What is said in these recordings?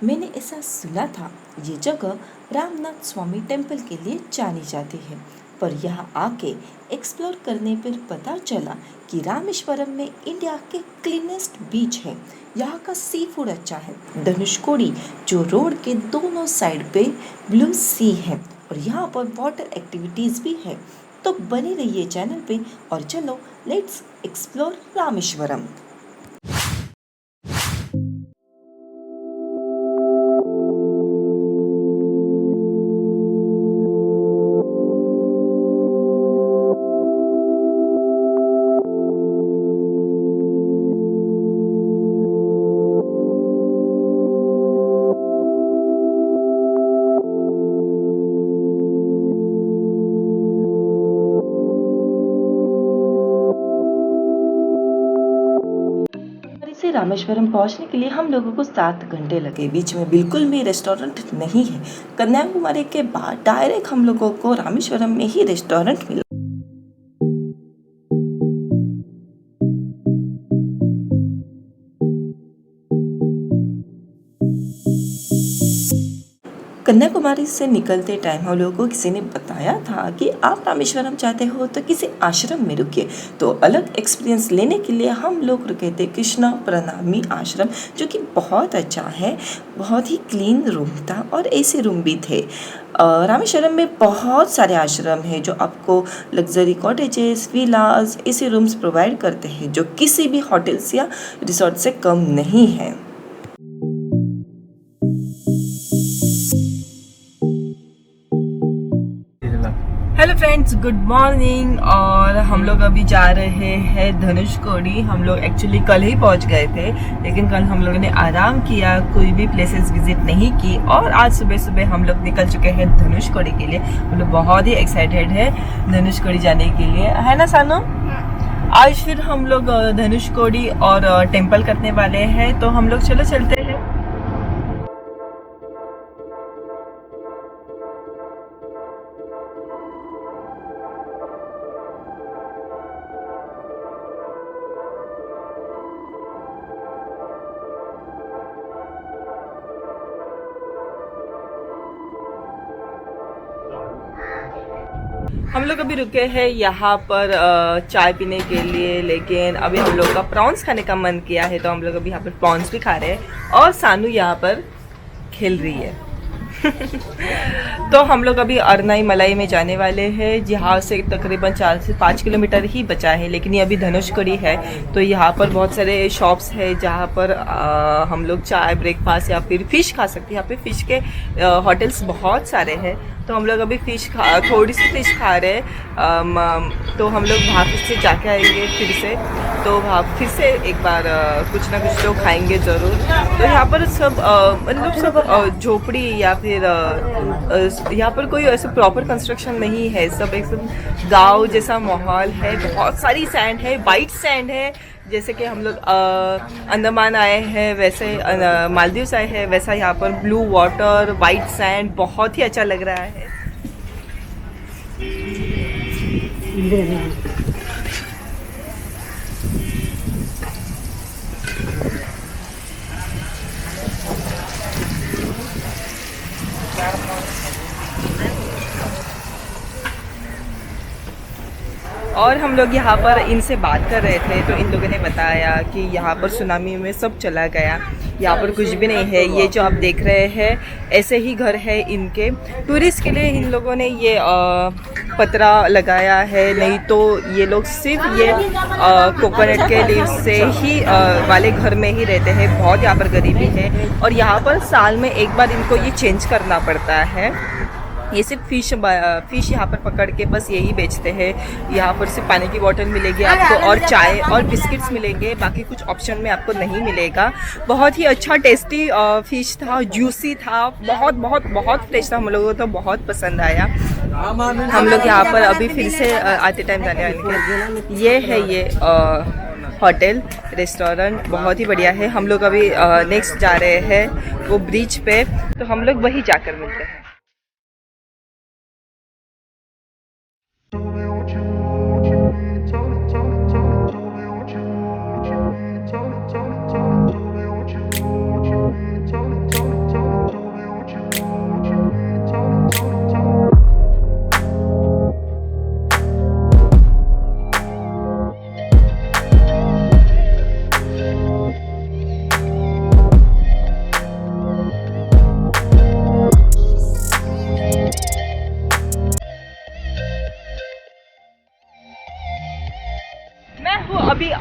मैंने ऐसा सुना था ये जगह रामनाथ स्वामी टेम्पल के लिए जानी जाती है, पर यहाँ आके एक्सप्लोर करने पर पता चला कि रामेश्वरम में इंडिया के क्लीनेस्ट बीच है। यहाँ का सी फूड अच्छा है। धनुषकोडी जो रोड के दोनों साइड पे ब्लू सी है और यहाँ पर वाटर एक्टिविटीज़ भी है। तो बने रहिए चैनल पे और चलो लेट्स एक्सप्लोर रामेश्वरम। से रामेश्वरम पहुंचने के लिए हम लोगों को 7 घंटे लगे। बीच में बिल्कुल भी रेस्टोरेंट नहीं है। कन्याकुमारी के बाद डायरेक्ट हम लोगों को रामेश्वरम में ही रेस्टोरेंट मिला। कन्याकुमारी से निकलते टाइम हम लोगों को किसी ने बताया था कि आप रामेश्वरम चाहते हो तो किसी आश्रम में रुकिए। तो अलग एक्सपीरियंस लेने के लिए हम लोग रुके थे कृष्णा प्रणामी आश्रम, जो कि बहुत अच्छा है। बहुत ही क्लीन रूम था और एसी रूम भी थे। रामेश्वरम में बहुत सारे आश्रम हैं जो आपको लग्जरी कॉटेजेस, विलास, एसी रूम्स प्रोवाइड करते हैं, जो किसी भी होटल्स या रिसोर्ट से कम नहीं है। Hello friends, good morning. और हम लोग अभी जा रहे हैं धनुषकोडी। हम लोग एक्चुअली कल ही पहुंच गए थे, लेकिन कल हम लोगों ने आराम किया, कोई भी प्लेसेस विजिट नहीं की। और आज सुबह सुबह हम लोग निकल चुके हैं धनुषकोडी के लिए। हम लोग बहुत ही एक्साइटेड है धनुषकोडी जाने के लिए, है ना सानू? आज फिर हम लोग धनुषकोडी और टेम्पल करने वाले हैं, तो हम लोग चलो चलते हैं। हम लोग अभी रुके हैं यहाँ पर चाय पीने के लिए, लेकिन अभी हम लोग का प्रॉन्स खाने का मन किया है, तो हम लोग अभी यहाँ पर प्रॉन्स भी खा रहे हैं और सानू यहाँ पर खेल रही है। तो हम लोग अभी अरनाई मलाई में जाने वाले हैं, जहाँ से तकरीबन 4 से 5 किलोमीटर ही बचा है। लेकिन ये अभी धनुषकोडी है, तो यहाँ पर बहुत सारे शॉप्स है जहाँ पर हम लोग चाय, ब्रेकफास्ट या फिर फ़िश खा सकते हैं। यहाँ पे फ़िश के होटल्स बहुत सारे हैं, तो हम लोग अभी थोड़ी सी फ़िश खा रहे हैं। तो हम लोग वहाँ फिर से जाके आएंगे फिर से, तो वहाँ फिर से एक बार कुछ ना कुछ तो खाएंगे ज़रूर। तो यहाँ पर सब मतलब सब झोपड़ी या फिर यहाँ पर कोई ऐसे प्रॉपर कंस्ट्रक्शन नहीं है, सब एकदम गांव जैसा माहौल है। बहुत सारी सैंड है, वाइट सैंड है, जैसे कि हम लोग अंडमान आए हैं वैसे, मालदीव्स आए हैं वैसा यहाँ पर ब्लू वाटर, वाइट सैंड, बहुत ही अच्छा लग रहा है। और हम लोग यहाँ पर इनसे बात कर रहे थे, तो इन लोगों ने बताया कि यहाँ पर सुनामी में सब चला गया, यहाँ पर कुछ भी नहीं है। ये जो आप देख रहे हैं ऐसे ही घर है इनके। टूरिस्ट के लिए इन लोगों ने ये पतरा लगाया है, नहीं तो ये लोग सिर्फ ये कोकोनट के लीव से ही वाले घर में ही रहते हैं। बहुत यहाँ पर गरीबी है और यहाँ पर साल में एक बार इनको ये चेंज करना पड़ता है। ये सिर्फ फ़िश यहाँ पर पकड़ के बस यही बेचते हैं। यहाँ पर सिर्फ पानी की बोतल मिलेगी आपको और चाय और बिस्किट्स मिलेंगे, बाकी कुछ ऑप्शन में आपको नहीं मिलेगा। बहुत ही अच्छा टेस्टी फ़िश था, जूसी था, बहुत बहुत बहुत फ्रेश था। हम लोगों को तो बहुत पसंद आया। हम लोग यहाँ पर अभी फिर से आते टाइम जाने वाले हैं। ये है ये होटल रेस्टोरेंट, बहुत ही बढ़िया है। हम लोग अभी नेक्स्ट जा रहे हैं वो ब्रिज पे, तो हम लोग वहीं जाकर मिलते हैं।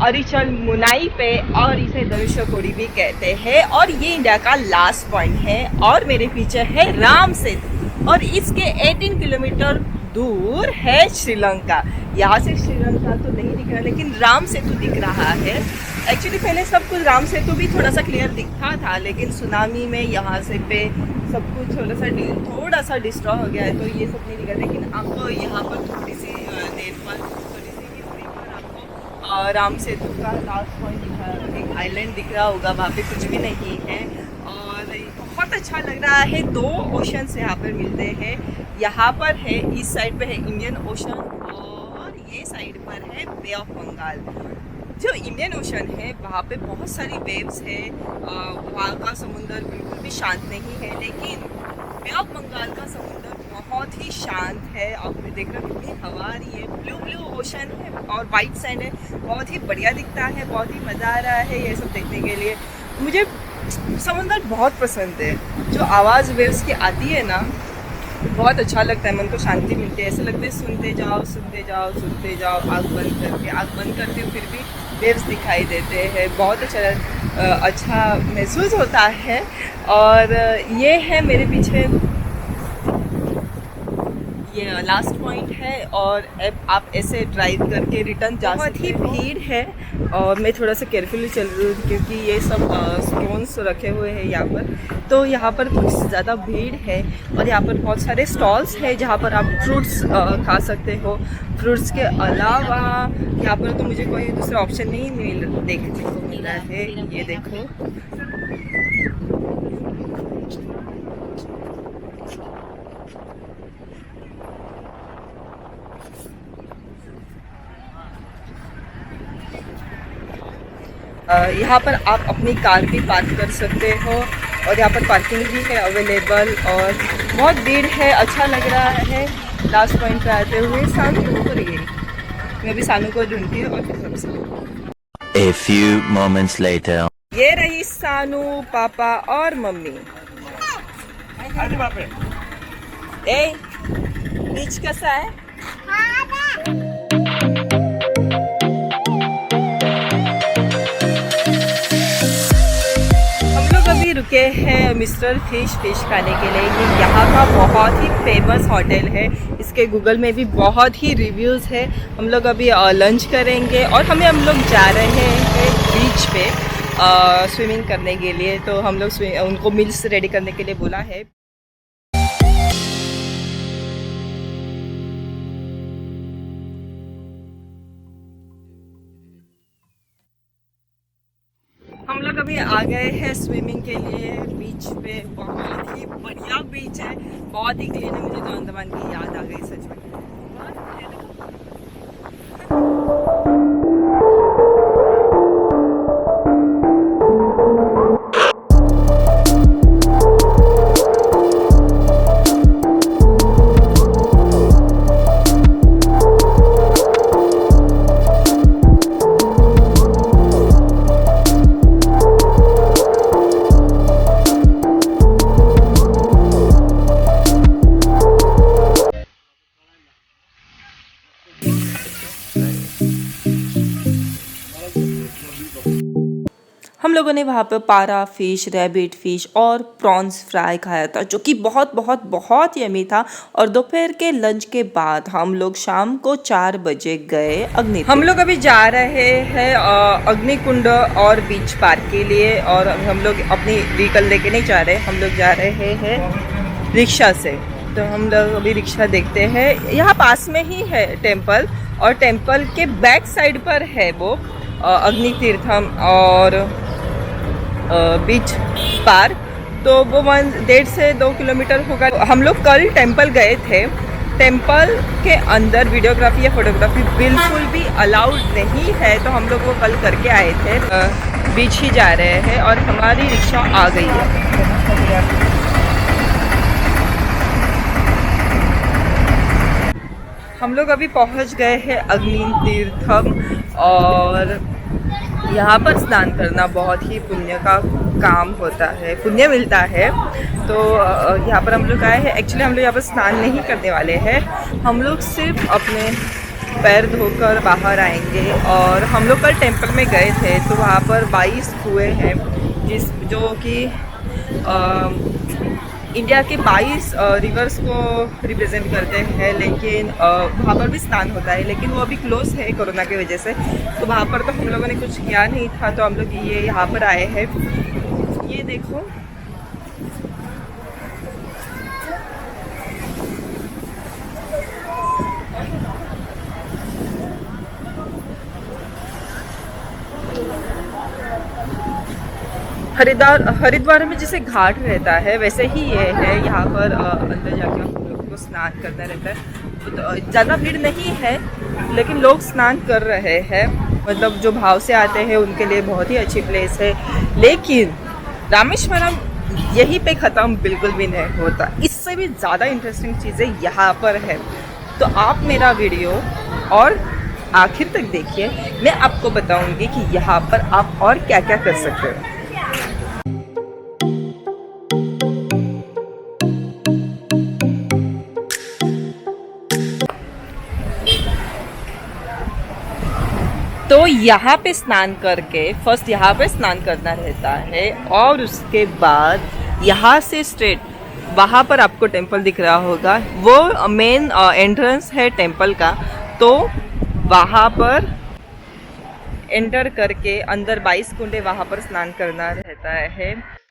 अरिचल मुनाई पे, और इसे धनुषकोडी भी कहते हैं। और ये इंडिया का लास्ट पॉइंट है। और मेरे पीछे है राम सेतु, और इसके 18 किलोमीटर दूर है श्रीलंका। यहाँ से श्रीलंका तो नहीं दिख रहा, लेकिन राम सेतु दिख रहा है। एक्चुअली पहले सब कुछ राम सेतु भी थोड़ा सा क्लियर दिखता था, लेकिन सुनामी में यहाँ से पे सब कुछ थोड़ा सा डिस्ट्रॉय हो गया है, तो ये सब नहीं दिखा। लेकिन आपको यहाँ पर थोड़ी सी देर पर, थोड़ी सी हिस्ट्री पर आपको राम सेतु का लास्ट पॉइंट दिखा, एक आइलैंड दिख रहा होगा, वहाँ पे कुछ भी नहीं है। और बहुत अच्छा लग रहा है। 2 ओशंस यहाँ पर मिलते हैं। यहाँ पर है, इस साइड पे है इंडियन ओशन, और ये साइड पर है बे ऑफ बंगाल। जो इंडियन ओशन है वहाँ पे बहुत सारी वेव्स है, वहाँ का समुंदर बिल्कुल भी शांत नहीं है। लेकिन बे ऑफ बंगाल का समुंदर बहुत ही शांत है। आपने देख रहे हो कितनी हवा आ रही है, ब्लू ओशन है और वाइट सैंड है, बहुत ही बढ़िया दिखता है, बहुत ही मज़ा आ रहा है ये सब देखने के लिए। मुझे समुंदर बहुत पसंद है। जो आवाज़ वेव्स की आती है ना, बहुत अच्छा लगता है, मन को शांति मिलती है। ऐसे लगता है सुनते जाओ सुनते जाओ सुनते जाओ, आँख बंद करते हो फिर भी वेव्स दिखाई देते हैं। बहुत अच्छा महसूस होता है। और ये है मेरे पीछे, ये लास्ट पॉइंट है। और अब आप ऐसे ड्राइव करके रिटर्न जा सकते हो। बहुत ही भीड़ है, और मैं थोड़ा सा केयरफुली चल रही हूँ क्योंकि ये सब स्टोन्स रखे हुए हैं यहाँ पर, तो यहाँ पर कुछ ज़्यादा भीड़ है। और यहाँ पर बहुत सारे स्टॉल्स हैं जहाँ पर आप फ्रूट्स खा सकते हो। फ्रूट्स के अलावा यहाँ पर तो मुझे कोई दूसरा ऑप्शन नहीं देखने को मिला है। ये देखो, यहाँ पर आप अपनी कार भी पार्क कर सकते हो, और यहाँ पर पार्किंग भी है अवेलेबल। और बहुत भीड़ है, अच्छा लग रहा है। लास्ट पॉइंट पे आते हुए सानू को रही, मैं भी सानू को ढूंढती हूँ। और A few moments later. ये रही सानू, पापा और मम्मी। ए, बीच कैसा है? अभी रुके हैं मिस्टर फिश खाने के लिए। ये यहाँ का बहुत ही फेमस होटल है, इसके गूगल में भी बहुत ही रिव्यूज़ है। हम लोग अभी लंच करेंगे, और हम लोग जा रहे हैं बीच पे स्विमिंग करने के लिए। तो हम लोग उनको मील्स रेडी करने के लिए बोला है। हम लोग अभी आ गए हैं स्विमिंग के लिए बीच पे। बहुत ही बढ़िया बीच है, बहुत ही क्लीन है। मुझे तो अंडमान की याद आ गई सच में। हम लोगों ने वहाँ पर पारा फिश, रैबिट फिश और प्रॉन्स फ्राई खाया था, जो कि बहुत यमी था। और दोपहर के लंच के बाद हम लोग शाम को 4 बजे गए अग्नि। हम लोग अभी जा रहे हैं अग्निकुंड और बीच पार्क के लिए। और हम लोग अपनी व्हीकल लेके नहीं जा रहे, हम लोग जा रहे हैं रिक्शा से। तो हम लोग अभी रिक्शा देखते हैं। यहाँ पास में ही है टेम्पल, और टेम्पल के बैक साइड पर है वो अग्नि तीर्थम और बीच पार्क। तो वो 1.5 से 2 किलोमीटर होगा। हम लोग कल टेम्पल गए थे। टेम्पल के अंदर वीडियोग्राफी या फोटोग्राफी बिल्कुल भी अलाउड नहीं है, तो हम लोग वो कल करके आए थे। बीच ही जा रहे हैं, और हमारी रिक्शा आ गई है। हम लोग अभी पहुंच गए हैं अग्नि तीर्थम, और यहाँ पर स्नान करना बहुत ही पुण्य का काम होता है, पुण्य मिलता है। तो यहाँ पर हम लोग आए हैं। एक्चुअली हम लोग यहाँ पर स्नान नहीं करने वाले हैं, हम लोग सिर्फ अपने पैर धोकर बाहर आएंगे। और हम लोग कल टेंपल में गए थे तो वहाँ पर 22 कुएँ हैं जो कि इंडिया के 22 रिवर्स को रिप्रेजेंट करते हैं। लेकिन वहाँ पर भी स्नान होता है, लेकिन वो अभी क्लोज है कोरोना की वजह से, तो वहाँ पर तो हम लोगों ने कुछ किया नहीं था। तो हम लोग ये यहाँ पर आए हैं। ये देखो, हरिद्वार में जैसे घाट रहता है वैसे ही ये है। यहाँ पर अंदर जाके हम लोग को स्नान करना रहता है। तो ज़्यादा भीड़ नहीं है, लेकिन लोग स्नान कर रहे हैं। मतलब जो भाव से आते हैं उनके लिए बहुत ही अच्छी प्लेस है। लेकिन रामेश्वरम यहीं पे ख़त्म बिल्कुल भी नहीं होता, इससे भी ज़्यादा इंटरेस्टिंग चीज़ें यहाँ पर है। तो आप मेरा वीडियो और आखिर तक देखिए, मैं आपको बताऊँगी कि यहाँ पर आप और क्या क्या कर सकते हो। तो यहाँ पे स्नान करके फर्स्ट यहाँ पे स्नान करना रहता है, और उसके बाद यहाँ से स्ट्रेट वहाँ पर आपको टेंपल दिख रहा होगा, वो मेन एंट्रेंस है टेंपल का। तो वहाँ पर एंटर करके अंदर 22 कुंडे वहाँ पर स्नान करना रहता है।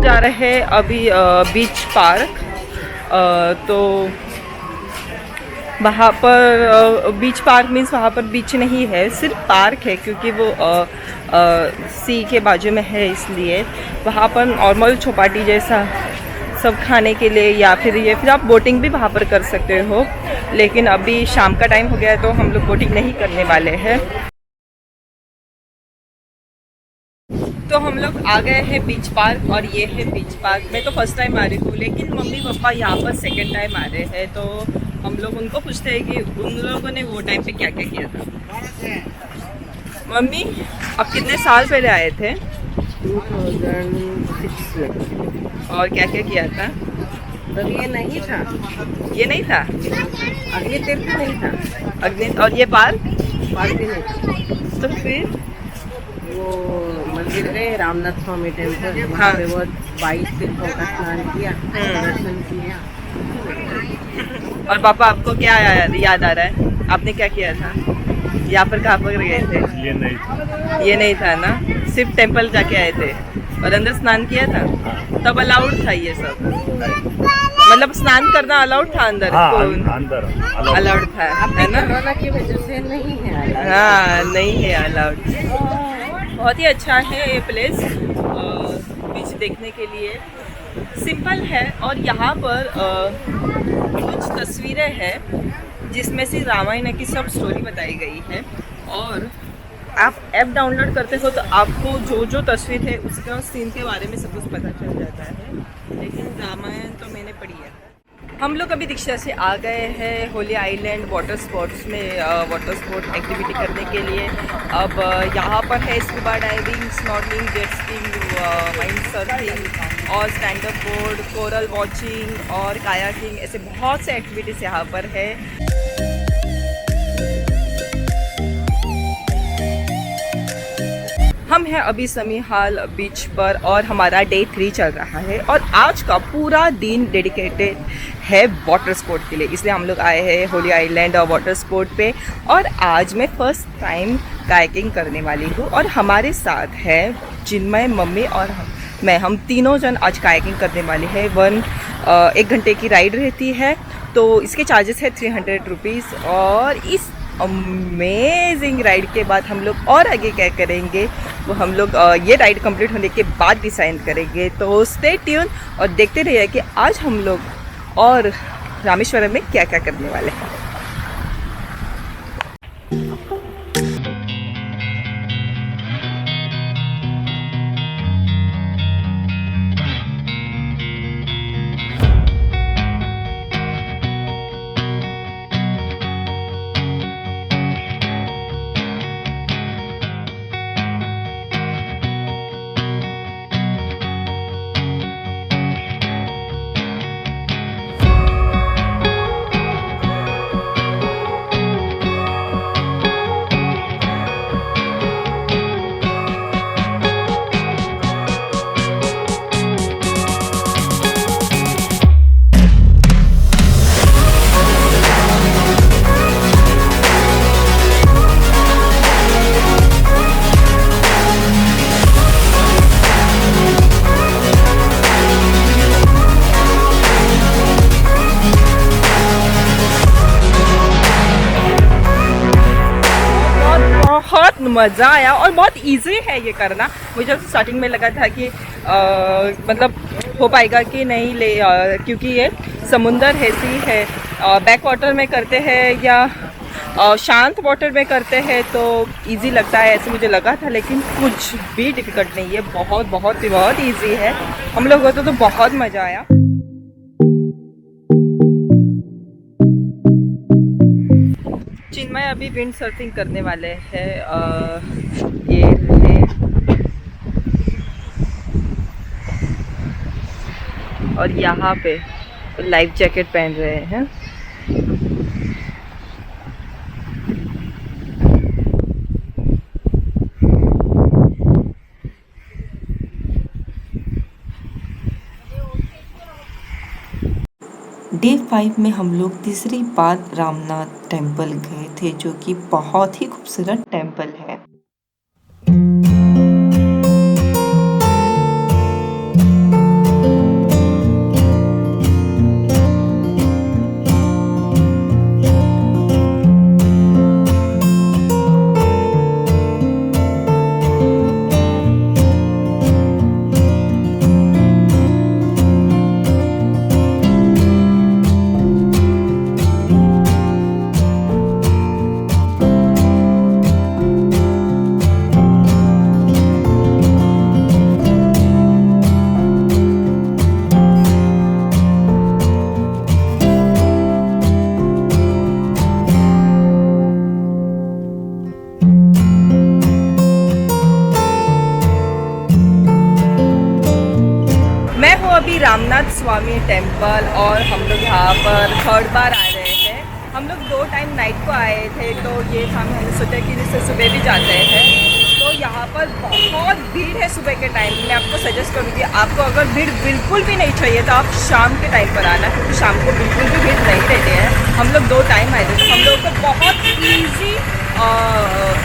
जा रहे हैं अभी बीच पार्क। तो वहाँ पर बीच पार्क मीन्स वहाँ पर बीच नहीं है, सिर्फ पार्क है, क्योंकि वो सी के बाजू में है, इसलिए वहाँ पर नॉर्मल चौपाटी जैसा सब खाने के लिए, या फिर आप बोटिंग भी वहाँ पर कर सकते हो। लेकिन अभी शाम का टाइम हो गया है तो हम लोग बोटिंग नहीं करने वाले हैं। तो हम लोग आ गए हैं बीच पार्क, और ये है बीच पार्क। मैं तो फर्स्ट टाइम आ रही हूँ, लेकिन मम्मी पापा यहाँ पर सेकंड टाइम आ रहे हैं। तो हम लोग उनको पूछते हैं कि उन लोगों ने वो टाइम पे क्या क्या किया था। मम्मी, अब कितने साल पहले आए थे? 2006। और क्या क्या किया था? तब ये नहीं था, ये नहीं था अग्नि तीर्थ नहीं था, अग्नि, और ये पार्क? पार्क भी नहीं था। तो फिर वो मंदिर गए, रामनाथ स्वामी टेम्पल, हाँ। वहाँ पे वो 22 तीर्थों का स्नान किया, दर्शन किया। और पापा, आपको क्या याद आ रहा है? आपने क्या किया था यहाँ पर? कहाँ पर गए थे? ये नहीं था ना, सिर्फ टेंपल जाके आए थे और अंदर स्नान किया था। तब अलाउड था ये सब, मतलब स्नान करना अलाउड था अंदर? अंदर अलाउड था, है ना? कोरोना की वजह से नहीं है। हाँ, नहीं है अलाउड। बहुत ही अच्छा है ये प्लेस बीच देखने के लिए। सिंपल है, और यहाँ पर कुछ तस्वीरें हैं जिसमें से रामायण की सब स्टोरी बताई गई है। और आप ऐप डाउनलोड करते हो तो आपको जो जो तस्वीर है उसका सीन के बारे में सब कुछ पता चल जाता है। लेकिन रामायण तो मैंने पढ़ी है। हम लोग अभी रिक्शा से आ गए हैं होली आइलैंड वाटर स्पोर्ट्स में, वाटर स्पोर्ट एक्टिविटी करने के लिए। अब यहाँ पर है scuba diving, snorkelling, jet skiing, windsurfing और stand up board, coral watching और कायाकिंग, ऐसे बहुत से एक्टिविटीज़ यहाँ पर है। हम हैं अभी समीहाल बीच पर, और हमारा डे 3 चल रहा है, और आज का पूरा दिन डेडिकेटेड है वाटर स्पोर्ट के लिए। इसलिए हम लोग आए हैं होली आइलैंड और वाटर स्पोर्ट पे। और आज मैं फर्स्ट टाइम कायाकिंग करने वाली हूँ, और हमारे साथ है चिन्मय, मम्मी और मैं। हम तीनों जन आज कायाकिंग करने वाले हैं। 1 घंटे की राइड रहती है, तो इसके चार्जेस है 300 रुपीज़। और इस अमेजिंग राइड के बाद हम लोग और आगे क्या करेंगे वो हम लोग ये राइड कंप्लीट होने के बाद डिसाइड करेंगे। तो स्टे ट्यून और देखते रहिए कि आज हम लोग और रामेश्वरम में क्या क्या करने वाले हैं। मज़ा आया और बहुत इजी है ये करना। मुझे स्टार्टिंग में लगा था कि मतलब हो पाएगा कि नहीं क्योंकि ये समुंदर है, सी है, बैक वाटर में करते हैं या शांत वाटर में करते हैं तो इजी लगता है, ऐसे मुझे लगा था। लेकिन कुछ भी डिफ़िकल्ट नहीं है, बहुत बहुत बहुत इजी है। हम लोग को तो बहुत मज़ा आया। चिन्मय अभी विंड सर्फिंग करने वाले हैं। ये है और यहाँ पे लाइफ जैकेट पहन रहे हैं। डे 5 में हम लोग तीसरी बार रामनाथ टेम्पल गए थे, जो कि बहुत ही खूबसूरत टेम्पल है। अभी रामनाथ स्वामी टेम्पल और हम लोग यहाँ पर 3rd बार आ रहे हैं। हम लोग 2 टाइम नाइट को आए थे, तो ये हमने सोचा कि जिससे सुबह भी जाते हैं। तो यहाँ पर बहुत भीड़ है सुबह के टाइम। मैं आपको सजेस्ट करूँगी, आपको अगर भीड़ बिल्कुल भी नहीं चाहिए तो आप शाम के टाइम पर आना, क्योंकि शाम को बिल्कुल भी भीड़ नहीं रहते हैं। हम लोग 2 टाइम आए थे, तो हम लोग को बहुत ईजी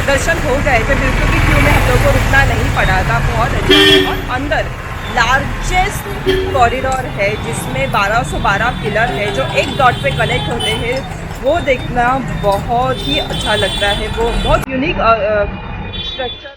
दर्शन हो गए थे। बिल्कुल भी क्यों में हम लोग को रुकना नहीं पड़ा था, बहुत अच्छा। और अंदर लार्जेस्ट कॉरिडोर है जिसमें 1212 पिलर है जो एक डॉट पे कनेक्ट होते हैं। वो देखना बहुत ही अच्छा लगता है, वो बहुत यूनिक स्ट्रक्चर।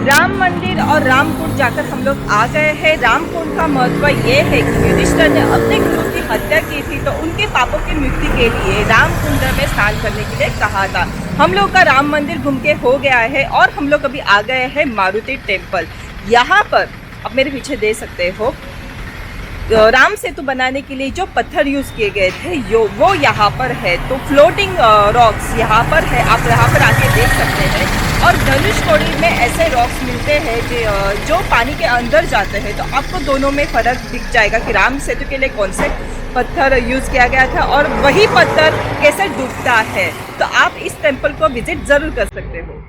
राम मंदिर और रामकुंड जाकर हम लोग आ गए हैं। रामकुंड का महत्व ये है कि युधिष्ठिर ने अपने गुरु की हत्या की थी, तो उनके पापों की मुक्ति के लिए रामकुंड में स्नान करने के लिए कहा था। हम लोग का राम मंदिर घूम के हो गया है और हम लोग अभी आ गए हैं मारुति टेम्पल। यहाँ पर आप मेरे पीछे देख सकते हो, राम सेतु बनाने के लिए जो पत्थर यूज़ किए गए थे वो यहाँ पर है। तो फ्लोटिंग रॉक्स यहाँ पर है, आप यहाँ पर आके देख सकते हैं। और धनुषकोडी में ऐसे रॉक्स मिलते हैं जो पानी के अंदर जाते हैं, तो आपको दोनों में फ़र्क दिख जाएगा कि राम सेतु के लिए कौन से पत्थर यूज़ किया गया था और वही पत्थर कैसे डूबता है। तो आप इस टेम्पल को विजिट ज़रूर कर सकते हो।